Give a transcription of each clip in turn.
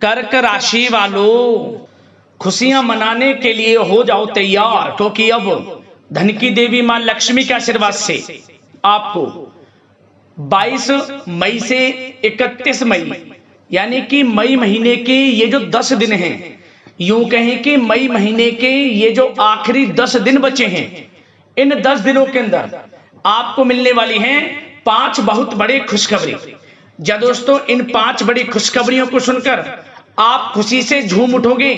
कर्क राशि वालों, खुशियां मनाने के लिए हो जाओ तैयार, क्योंकि अब धन की देवी मां लक्ष्मी के आशीर्वाद से आपको 22 मई से 31 मई यानी कि मई महीने के ये जो 10 दिन हैं, यूं कहें कि मई महीने के ये जो आखिरी 10 दिन बचे हैं, इन 10 दिनों के अंदर आपको मिलने वाली हैं 5 बहुत बड़ी खुशखबरी। जा दोस्तों, इन 5 बड़ी खुशखबरियों को सुनकर आप खुशी से झूम उठोगे।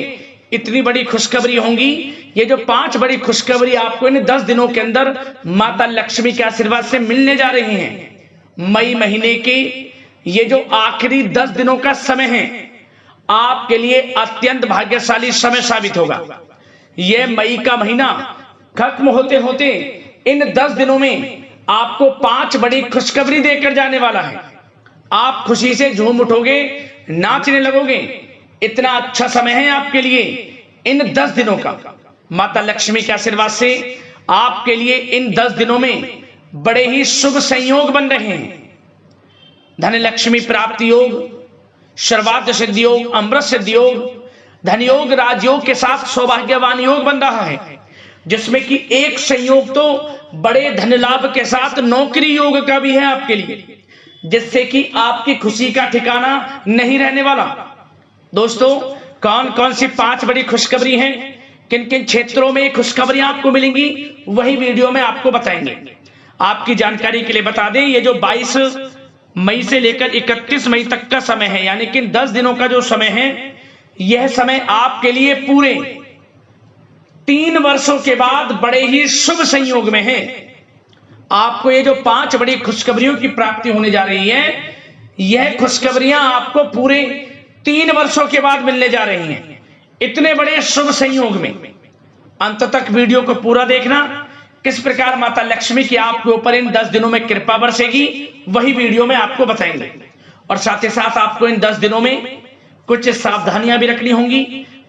इतनी बड़ी खुशखबरी होंगी। ये जो 5 बड़ी खुशखबरी आपको इन 10 दिनों के अंदर माता लक्ष्मी के आशीर्वाद से मिलने जा रही हैं। मई महीने के ये जो आखिरी 10 दिनों का समय है, आपके लिए अत्यंत भाग्यशाली समय साबित होगा। यह मई का महीना खत्म होते होते इन 10 दिनों में आपको 5 बड़ी खुशखबरी देकर जाने वाला है। आप खुशी से झूम उठोगे, नाचने लगोगे। इतना अच्छा समय है आपके लिए इन 10 दिनों का। माता लक्ष्मी के आशीर्वाद से आपके लिए इन 10 दिनों में बड़े ही शुभ संयोग बन रहे हैं। धन लक्ष्मी प्राप्ति योग, सर्वार्थ सिद्धि योग, अमृत सिद्धि योग, धन योग, राजयोग के साथ सौभाग्यवान योग बन रहा है, जिसमें कि एक संयोग तो बड़े धन लाभ के साथ नौकरी योग का भी है आपके लिए, जिससे कि आपकी खुशी का ठिकाना नहीं रहने वाला। दोस्तों, कौन कौन सी 5 बड़ी खुशखबरी हैं, किन किन क्षेत्रों में खुशखबरियां आपको मिलेंगी, वही वीडियो में आपको बताएंगे। आपकी जानकारी के लिए बता दें, ये जो 22 मई से लेकर 31 मई तक का समय है, यानी कि 10 दिनों का जो समय है, यह समय आपके लिए पूरे 3 वर्षों के बाद बड़े ही शुभ संयोग में है। आपको ये जो 5 बड़ी खुशखबरियों की प्राप्ति होने जा रही है, यह खुशखबरियां आपको पूरे 3 वर्षों के बाद मिलने जा रही हैं। इतने बड़े शुभ संयोग में अंत तक वीडियो को पूरा देखना। किस प्रकार माता लक्ष्मी की आपके ऊपर इन 10 दिनों में कृपा बरसेगी, वही वीडियो में आपको बताएंगे। और साथ ही साथ आपको इन 10 दिनों में कुछ सावधानियां भी रखनी होंगी,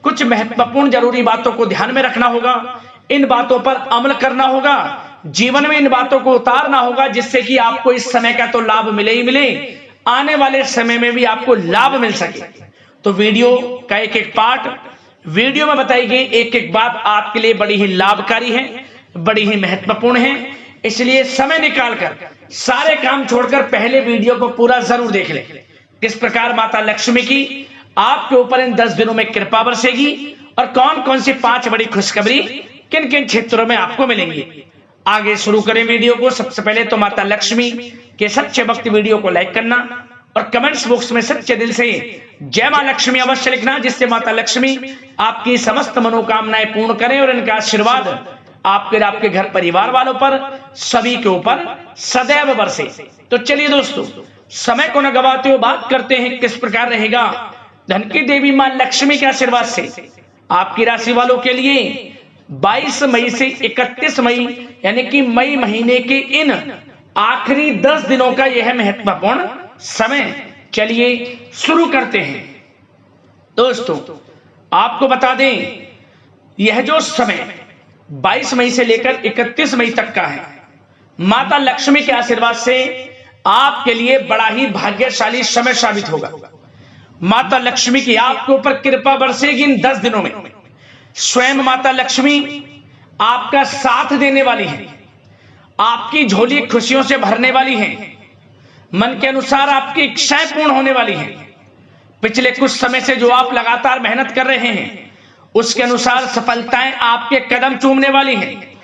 कुछ महत्वपूर्ण जरूरी बातों को ध्यान में रखना होगा, इन बातों पर अमल करना होगा, जीवन में इन बातों को उतारना होगा, जिससे कि आपको इस समय का तो लाभ मिले ही मिले, आने वाले समय में भी आपको लाभ मिल सके। तो वीडियो का एक एक पार्ट, वीडियो में बताई गई एक एक बात आपके लिए बड़ी ही लाभकारी है, बड़ी ही महत्वपूर्ण है। इसलिए समय निकालकर सारे काम छोड़कर पहले वीडियो को पूरा जरूर देख लें। किस प्रकार माता लक्ष्मी की आपके ऊपर इन 10 दिनों में कृपा बरसेगी और कौन कौन सी 5 बड़ी खुशखबरी किन किन क्षेत्रों में आपको मिलेंगी। आगे शुरू करें वीडियो को। सबसे पहले तो माता लक्ष्मी के सच्चे भक्त वीडियो को लाइक करना और कमेंट्स बॉक्स में सच्चे दिल से जय मां लक्ष्मी अवश्य लिखना, जिससे माता लक्ष्मी आपकी समस्त मनोकामनाएं पूर्ण करें और इनका आशीर्वाद आपके घर परिवार वालों पर सभी के ऊपर सदैव बरसे। तो चलिए दोस्तों, समय को न गवाते हुए बात करते हैं किस प्रकार रहेगा धन की देवी मां लक्ष्मी के आशीर्वाद से आपकी राशि वालों के लिए 22 मई से 31 मई यानी कि मई महीने के इन आखिरी 10 दिनों का यह महत्वपूर्ण समय। चलिए शुरू करते हैं। दोस्तों, आपको बता दें, यह जो समय 22 मई से लेकर 31 मई तक का है, माता लक्ष्मी के आशीर्वाद से आपके लिए बड़ा ही भाग्यशाली समय साबित होगा। माता लक्ष्मी की आपके ऊपर कृपा बरसेगी इन 10 दिनों में। स्वयं माता लक्ष्मी आपका साथ देने वाली है, आपकी झोली खुशियों से भरने वाली है, मन के अनुसार आपकी इच्छाएं पूर्ण होने वाली हैं। पिछले कुछ समय से जो आप लगातार मेहनत कर रहे हैं, उसके अनुसार सफलताएं आपके कदम चूमने वाली हैं।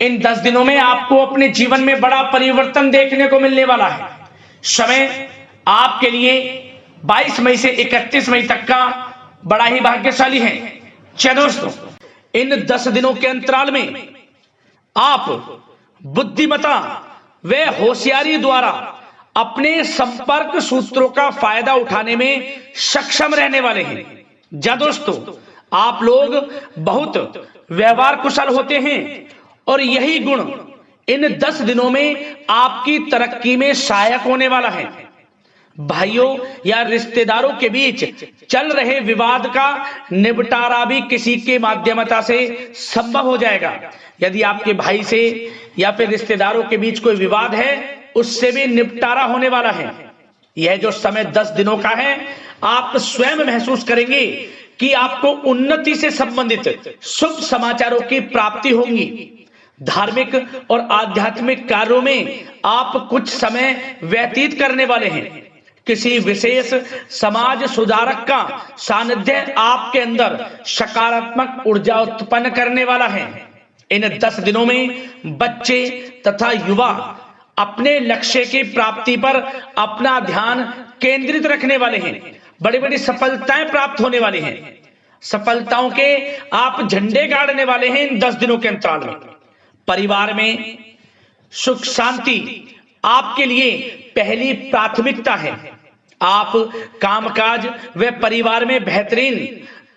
इन 10 दिनों में आपको अपने जीवन में बड़ा परिवर्तन देखने को मिलने वाला है। समय आपके लिए 22 मई से 31 मई तक का बड़ा ही भाग्यशाली है। चलिए दोस्तों, इन 10 दिनों के अंतराल में आप बुद्धिमता व होशियारी द्वारा अपने संपर्क सूत्रों का फायदा उठाने में सक्षम रहने वाले हैं। जा दोस्तों, आप लोग बहुत व्यवहार कुशल होते हैं और यही गुण इन 10 दिनों में आपकी तरक्की में सहायक होने वाला है। भाइयों या रिश्तेदारों के बीच चल रहे विवाद का निपटारा भी किसी के माध्यमता से संभव हो जाएगा। यदि आपके भाई से या फिर रिश्तेदारों के बीच कोई विवाद है, उससे भी निपटारा होने वाला है। यह जो समय 10 दिनों का है, आप स्वयं महसूस करेंगे कि आपको उन्नति से संबंधित शुभ समाचारों की प्राप्ति होगी। धार्मिक और आध्यात्मिक कार्यों में आप कुछ समय व्यतीत करने वाले हैं। किसी विशेष समाज सुधारक का सानिध्य आपके अंदर सकारात्मक ऊर्जा उत्पन्न करने वाला है। इन 10 दिनों में बच्चे तथा युवा अपने लक्ष्य की प्राप्ति पर अपना ध्यान केंद्रित रखने वाले हैं। बड़ी बड़ी सफलताएं प्राप्त होने वाली हैं। सफलताओं के आप झंडे गाड़ने वाले हैं इन 10 दिनों के अंतराल में। परिवार में सुख शांति आपके लिए पहली प्राथमिकता है। आप कामकाज व परिवार में बेहतरीन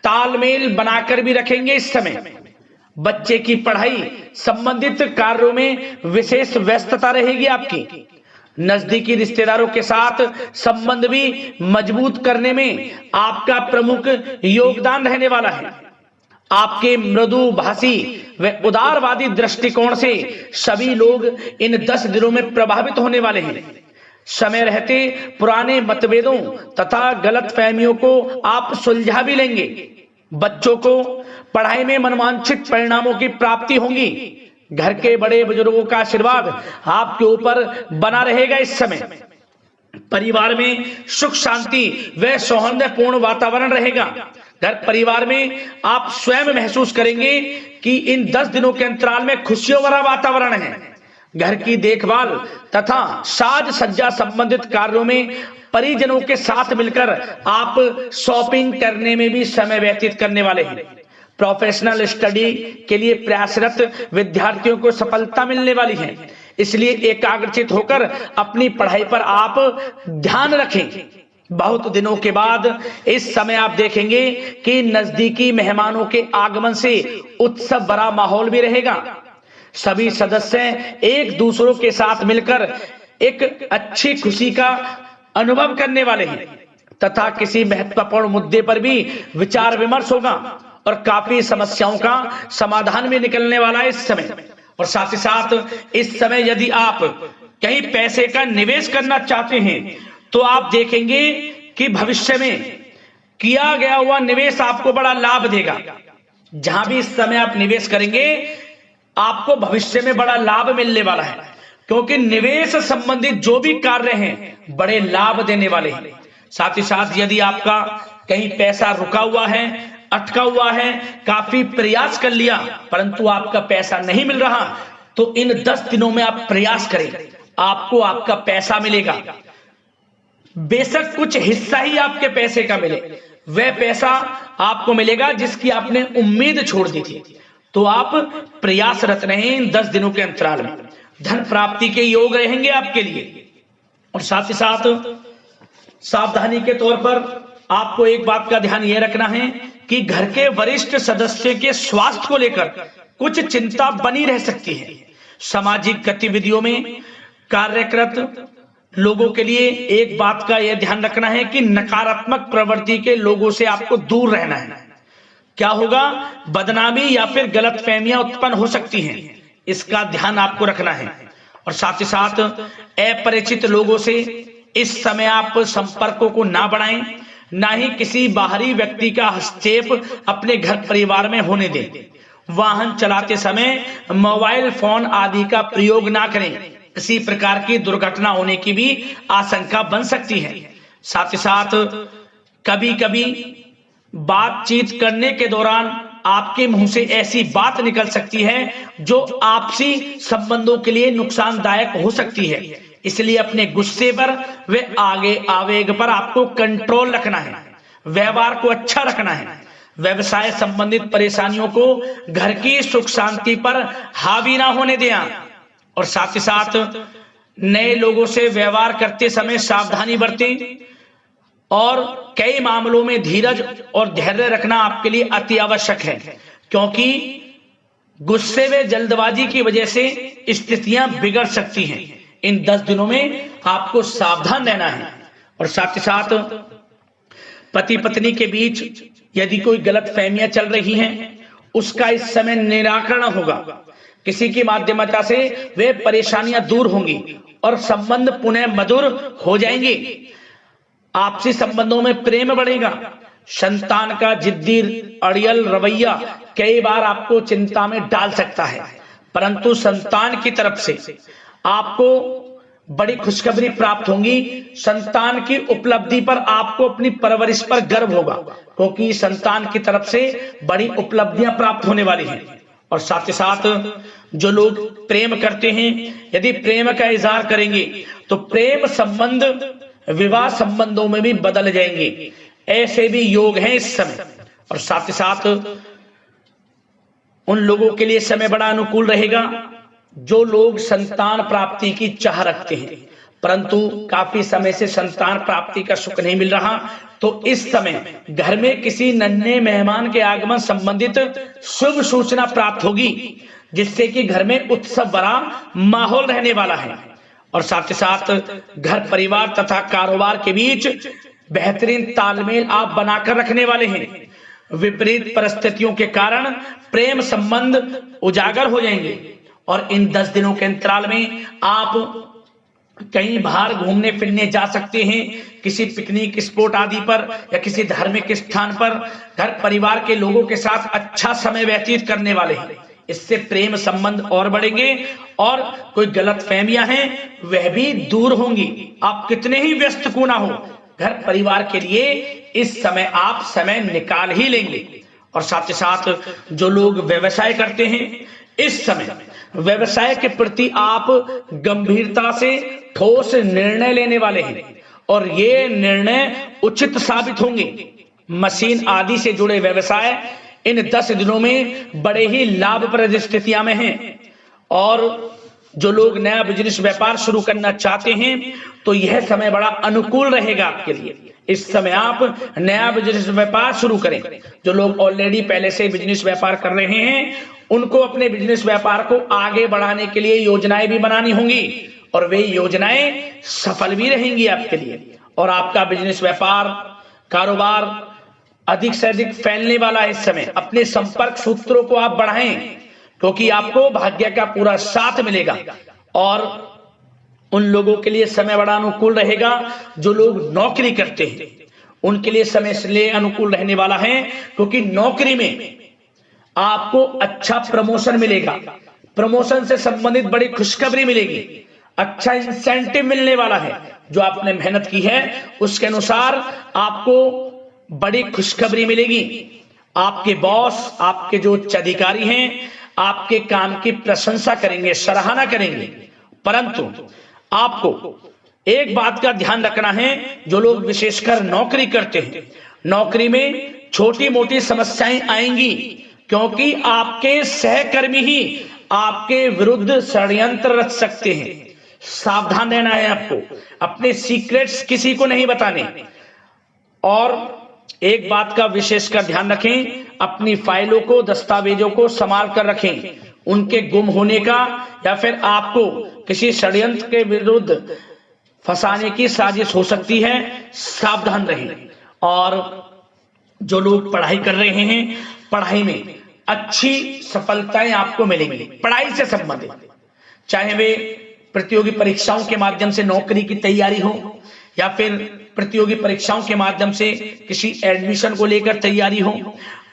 तालमेल बनाकर भी रखेंगे। इस समय बच्चे की पढ़ाई संबंधित कार्यों में विशेष व्यस्तता रहेगी आपकी। नजदीकी रिश्तेदारों के साथ संबंध भी मजबूत करने में आपका प्रमुख योगदान रहने वाला है। आपके मृदुभाषी व उदारवादी दृष्टिकोण से सभी लोग इन 10 दिनों में प्रभावित होने वाले हैं। समय रहते पुराने मतभेदों तथा गलतफहमियों को आप सुलझा भी लेंगे। बच्चों को पढ़ाई में मनवांछित परिणामों की प्राप्ति होगी। घर के बड़े बुजुर्गों का आशीर्वाद आपके ऊपर बना रहेगा। इस समय परिवार में सुख शांति व सौहार्दपूर्ण वातावरण रहेगा। घर परिवार में आप स्वयं महसूस करेंगे कि इन 10 दिनों के अंतराल में खुशियों भरा वातावरण है। घर की देखभाल तथा साज सज्जा संबंधित कार्यों में परिजनों के साथ मिलकर आप शॉपिंग करने में भी समय व्यतीत करने वाले हैं। प्रोफेशनल स्टडी के लिए प्रयासरत विद्यार्थियों को सफलता मिलने वाली है। इसलिए एकाग्रचित होकर अपनी पढ़ाई पर आप ध्यान रखें। बहुत दिनों के बाद इस समय आप देखेंगे कि नजदीकी मेहमानों के आगमन से उत्सव भरा माहौल भी रहेगा। सभी सदस्य एक दूसरों के साथ मिलकर एक अच्छी खुशी का अनुभव करने वाले हैं तथा किसी महत्वपूर्ण मुद्दे पर भी विचार विमर्श होगा और काफी समस्याओं का समाधान भी निकलने वाला है इस समय। और साथ ही साथ इस समय यदि आप कहीं पैसे का निवेश करना चाहते हैं तो आप देखेंगे कि भविष्य में किया गया हुआ निवेश आपको बड़ा लाभ देगा। जहां भी इस समय आप निवेश करेंगे आपको भविष्य में बड़ा लाभ मिलने वाला है, क्योंकि निवेश संबंधित जो भी कार्य हैं बड़े लाभ देने वाले हैं। साथ ही साथ यदि आपका कहीं पैसा रुका हुआ है, अटका हुआ है, काफी प्रयास कर लिया परंतु आपका पैसा नहीं मिल रहा, तो इन 10 दिनों में आप प्रयास करें, आपको आपका पैसा मिलेगा। बेशक कुछ हिस्सा ही आपके पैसे का मिले, वह पैसा आपको मिलेगा जिसकी आपने उम्मीद छोड़ दी थी। तो आप प्रयासरत रहें इन 10 दिनों के अंतराल में। धन प्राप्ति के योग रहेंगे आपके लिए। और साथ ही साथ सावधानी के तौर पर आपको एक बात का ध्यान यह रखना है कि घर के वरिष्ठ सदस्य के स्वास्थ्य को लेकर कुछ चिंता बनी रह सकती है। सामाजिक गतिविधियों में कार्यरत लोगों के लिए एक बात का यह ध्यान रखना है कि नकारात्मक प्रवृत्ति के लोगों से आपको दूर रहना है। क्या होगा, बदनामी या फिर गलतफहमियां उत्पन्न हो सकती हैं, इसका ध्यान आपको रखना है। और साथ ही साथ अपरिचित लोगों से इस समय आप संपर्कों को ना बढ़ाएं, ना ही किसी बाहरी व्यक्ति का हस्तक्षेप अपने घर परिवार में होने दें। वाहन चलाते समय मोबाइल फोन आदि का प्रयोग ना करें, किसी प्रकार की दुर्घटना होने की भी आशंका बन सकती है। साथ ही साथ कभी कभी बातचीत करने के दौरान आपके मुंह से ऐसी बात निकल सकती है जो आपसी संबंधों के लिए नुकसानदायक हो सकती है। इसलिए अपने गुस्से पर व आगे आवेग पर आपको कंट्रोल रखना है, व्यवहार को अच्छा रखना है। व्यवसाय संबंधित परेशानियों को घर की सुख शांति पर हावी ना होने दें। और साथ ही साथ नए लोगों से व्यवहार करते समय सावधानी बरतें और कई मामलों में धीरज और धैर्य रखना आपके लिए अति आवश्यक है, क्योंकि गुस्से व जल्दबाजी की वजह से स्थितियां बिगड़ सकती हैं। इन 10 दिनों में आपको सावधान रहना है। और साथ ही साथ पति पत्नी के बीच यदि कोई गलतफहमियां चल रही हैं उसका इस समय निराकरण होगा। किसी की माध्यमता से वे परेशानियां दूर होंगी और संबंध पुनः मधुर हो जाएंगे। आपसी संबंधों में प्रेम बढ़ेगा। संतान का जिद्दी अड़ियल रवैया कई बार आपको चिंता में डाल सकता है, परंतु संतान की तरफ से आपको बड़ी खुशखबरी प्राप्त होगी। संतान की उपलब्धि पर आपको अपनी परवरिश पर गर्व होगा, क्योंकि संतान की तरफ से बड़ी उपलब्धियां प्राप्त होने वाली हैं। और साथ ही साथ जो लोग प्रेम करते हैं, यदि प्रेम का इजहार करेंगे तो प्रेम संबंध विवाह संबंधों में भी बदल जाएंगे, ऐसे भी योग हैं इस समय। और साथ ही साथ उन लोगों के लिए समय बड़ा अनुकूल रहेगा जो लोग संतान प्राप्ति की चाह रखते हैं, परंतु काफी समय से संतान प्राप्ति का सुख नहीं मिल रहा, तो इस समय घर में किसी नन्हे मेहमान के आगमन संबंधित शुभ सूचना प्राप्त होगी, जिससे कि घर में उत्सव भरा माहौल रहने वाला है। और साथ ही साथ घर परिवार तथा कारोबार के बीच बेहतरीन तालमेल आप बनाकर रखने वाले हैं। विपरीत परिस्थितियों के कारण प्रेम संबंध उजागर हो जाएंगे और इन 10 दिनों के अंतराल में आप कहीं बाहर घूमने फिरने जा सकते हैं, किसी पिकनिक स्पॉट आदि पर या किसी धार्मिक स्थान पर घर परिवार के लोगों के साथ अच्छा समय व्यतीत करने वाले हैं। इससे प्रेम संबंध और बढ़ेंगे और कोई गलतफहमियां हैं वह भी दूर होंगी। आप कितने ही व्यस्त क्यों ना हो, घर परिवार के लिए इस समय आप समय निकाल ही लेंगे। और साथ ही साथ जो लोग व्यवसाय करते हैं, इस समय व्यवसाय के प्रति आप गंभीरता से ठोस निर्णय लेने वाले हैं और ये निर्णय उचित साबित होंगे। मशीन आदि से जुड़े व्यवसाय इन 10 दिनों में बड़े ही लाभप्रद स्थितियां में हैं। और जो लोग नया बिजनेस व्यापार शुरू करना चाहते हैं तो यह समय बड़ा अनुकूल रहेगा आपके लिए। इस समय आप नया बिजनेस व्यापार शुरू करें। जो लोग ऑलरेडी पहले से बिजनेस व्यापार कर रहे हैं उनको अपने बिजनेस व्यापार को आगे बढ़ाने के लिए योजनाएं भी बनानी होंगी और वे योजनाएं सफल भी रहेंगी आपके लिए। और आपका बिजनेस व्यापार कारोबार अधिक से अधिक फैलने वाला है। इस समय अपने संपर्क सूत्रों को आप बढ़ाएं, क्योंकि आपको भाग्य का पूरा साथ मिलेगा। और उन लोगों के लिए समय बड़ा अनुकूल रहेगा जो लोग नौकरी करते हैं, उनके लिए समय इसलिए अनुकूल रहने वाला है क्योंकि नौकरी में आपको अच्छा प्रमोशन मिलेगा, प्रमोशन से संबंधित बड़ी खुशखबरी मिलेगी, अच्छा इंसेंटिव मिलने वाला है। जो आपने मेहनत की है उसके अनुसार आपको बड़ी खुशखबरी मिलेगी। आपके बॉस, आपके जो उच्च अधिकारी हैं, आपके काम की प्रशंसा करेंगे, सराहना करेंगे। परंतु आपको एक बात का ध्यान रखना है, जो लोग विशेषकर नौकरी करते हैं, नौकरी में छोटी मोटी समस्याएं आएंगी, क्योंकि आपके सहकर्मी ही आपके विरुद्ध षड्यंत्र रच सकते हैं। सावधान रहना है आपको, अपने सीक्रेट्स किसी को नहीं बताने। और एक बात का विशेषकर ध्यान रखें, अपनी फाइलों को, दस्तावेजों को संभाल कर रखें। उनके गुम होने का या फिर आपको किसी षड्यंत्र के विरुद्ध फंसाने की साजिश हो सकती है, सावधान रहें। और जो लोग पढ़ाई कर रहे हैं, पढ़ाई में अच्छी सफलताएं आपको मिलेंगी। पढ़ाई से संबंधित, चाहे वे प्रतियोगी परीक्षाओं के माध्यम से नौकरी की तैयारी हो या फिर प्रतियोगी परीक्षाओं के माध्यम से किसी एडमिशन को लेकर तैयारी हो,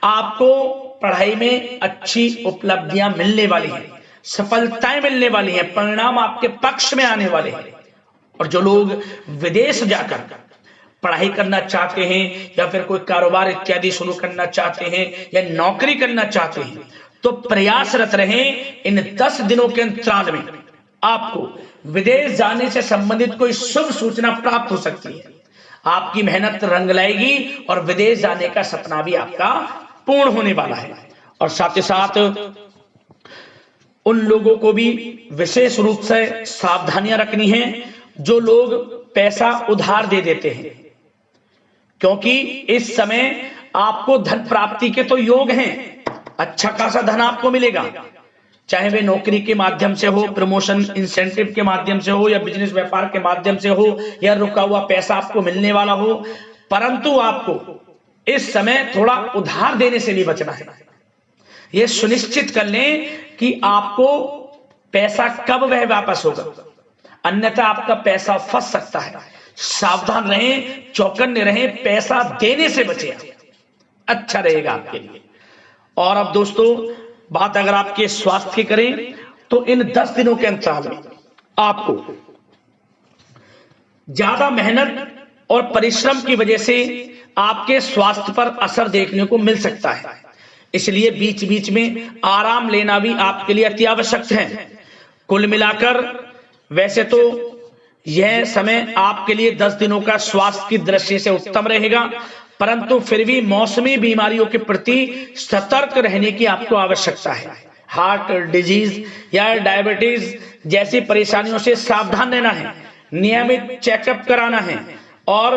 आपको पढ़ाई में अच्छी उपलब्धियां मिलने वाली हैं, सफलताएं मिलने वाली हैं, परिणाम आपके पक्ष में आने वाले हैं। और जो लोग विदेश जाकर पढ़ाई करना चाहते हैं या फिर कोई कारोबार इत्यादि शुरू करना चाहते हैं या नौकरी करना चाहते हैं, तो प्रयासरत रहें। इन 10 दिनों के अंतराल में आपको विदेश जाने से संबंधित कोई शुभ सूचना प्राप्त हो सकती है। आपकी मेहनत रंग लाएगी और विदेश जाने का सपना भी आपका पूर्ण होने वाला है। और साथ ही साथ उन लोगों को भी विशेष रूप से सावधानियां रखनी है जो लोग पैसा उधार दे देते हैं, क्योंकि इस समय आपको धन प्राप्ति के तो योग हैं, अच्छा खासा धन आपको मिलेगा, चाहे वे नौकरी के माध्यम से हो, प्रमोशन इंसेंटिव के माध्यम से हो, या बिजनेस व्यापार के माध्यम से हो, या रुका हुआ पैसा आपको मिलने वाला हो। परंतु आपको इस समय थोड़ा उधार देने से भी बचना है। यह सुनिश्चित कर लें कि आपको पैसा कब वह वापस होगा, अन्यथा आपका पैसा फंस सकता है। सावधान रहें, चौकन्ने रहें, पैसा देने से बचें, अच्छा रहेगा आपके लिए। और अब दोस्तों बात अगर आपके स्वास्थ्य की करें तो इन 10 दिनों के अंतराल में आपको ज्यादा मेहनत और परिश्रम की वजह से आपके स्वास्थ्य पर असर देखने को मिल सकता है, इसलिए बीच बीच में आराम लेना भी आपके लिए अति आवश्यक है। कुल मिलाकर वैसे तो यह समय आपके लिए 10 दिनों का स्वास्थ्य की दृष्टि से उत्तम रहेगा, परंतु फिर भी मौसमी बीमारियों के प्रति सतर्क रहने की आपको आवश्यकता है। हार्ट डिजीज या डायबिटीज जैसी परेशानियों से सावधान रहना है, नियमित चेकअप कराना है और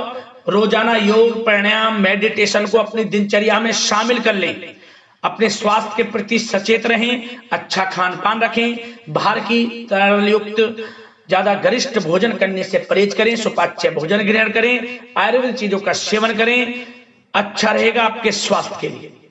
रोजाना योग, प्राणायाम, मेडिटेशन को अपनी दिनचर्या में शामिल कर लें। अपने स्वास्थ्य के प्रति सचेत रहें, अच्छा खान पान रखें, बाहर की तरल युक्त ज्यादा गरिष्ठ भोजन करने से परहेज करें, सुपाच्य भोजन ग्रहण करें, आयुर्वेदिक चीजों का सेवन करें, अच्छा रहेगा आपके स्वास्थ्य के लिए।